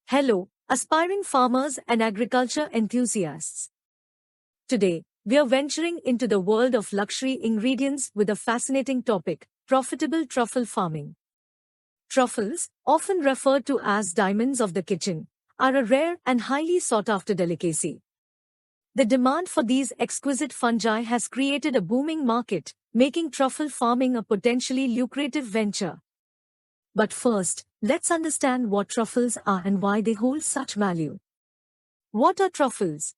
Hello, aspiring farmers and agriculture enthusiasts. Today, we are venturing into the world of luxury ingredients with a fascinating topic, profitable truffle farming. Truffles, often referred to as diamonds of the kitchen, are a rare and highly sought-after delicacy. The demand for these exquisite fungi has created a booming market, making truffle farming a potentially lucrative venture. But first, let's understand what truffles are and why they hold such value. What are truffles?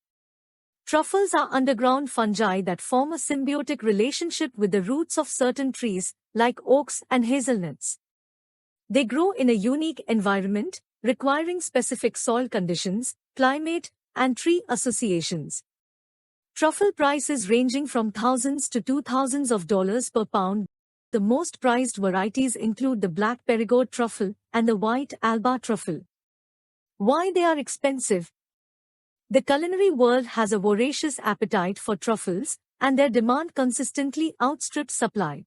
Truffles are underground fungi that form a symbiotic relationship with the roots of certain trees, like oaks and hazelnuts. They grow in a unique environment, requiring specific soil conditions, climate, and tree associations. Truffle prices ranging from thousands to thousands of dollars per pound. The most prized varieties include the black Perigord truffle and the white Alba truffle. Why they are expensive? The culinary world has a voracious appetite for truffles, and their demand consistently outstrips supply.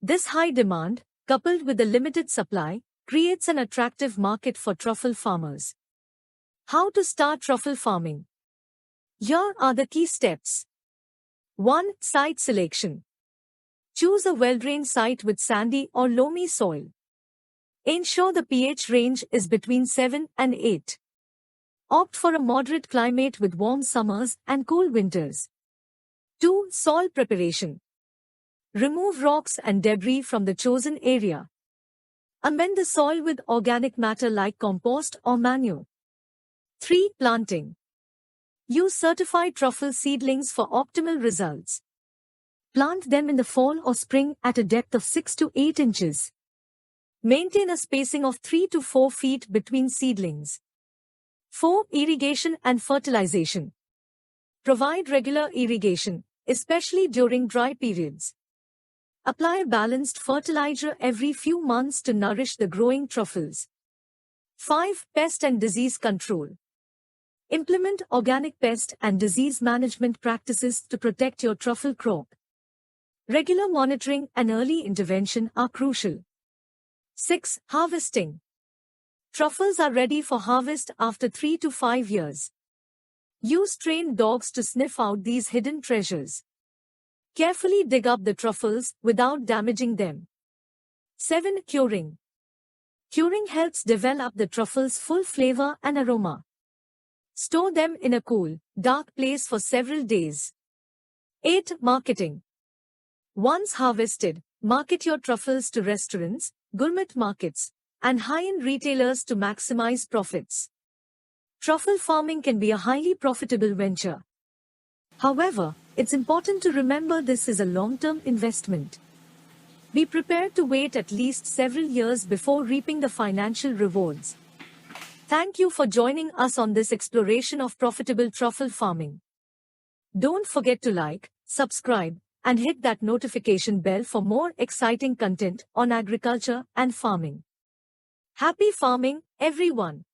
This high demand, coupled with a limited supply, creates an attractive market for truffle farmers. How to start truffle farming? Here are the key steps. 1. Site selection. Choose a well-drained site with sandy or loamy soil. Ensure the pH range is between 7 and 8. Opt for a moderate climate with warm summers and cool winters. 2. Soil preparation. Remove rocks and debris from the chosen area. Amend the soil with organic matter like compost or manure. 3. Planting. Use certified truffle seedlings for optimal results. Plant them in the fall or spring at a depth of 6 to 8 inches. Maintain a spacing of 3 to 4 feet between seedlings. 4. Irrigation and fertilization. Provide regular irrigation, especially during dry periods. Apply balanced fertilizer every few months to nourish the growing truffles. 5. Pest and disease control. Implement organic pest and disease management practices to protect your truffle crop. Regular monitoring and early intervention are crucial. 6. Harvesting. Truffles are ready for harvest after 3 to 5 years. Use trained dogs to sniff out these hidden treasures. Carefully dig up the truffles without damaging them. 7. Curing. Curing helps develop the truffle's full flavor and aroma. Store them in a cool, dark place for several days. 8. Marketing. Once harvested, market your truffles to restaurants, gourmet markets, and high-end retailers to maximize profits. Truffle farming can be a highly profitable venture. However, it's important to remember this is a long-term investment. Be prepared to wait at least several years before reaping the financial rewards. Thank you for joining us on this exploration of profitable truffle farming. Don't forget to like, subscribe, and hit that notification bell for more exciting content on agriculture and farming. Happy farming, everyone!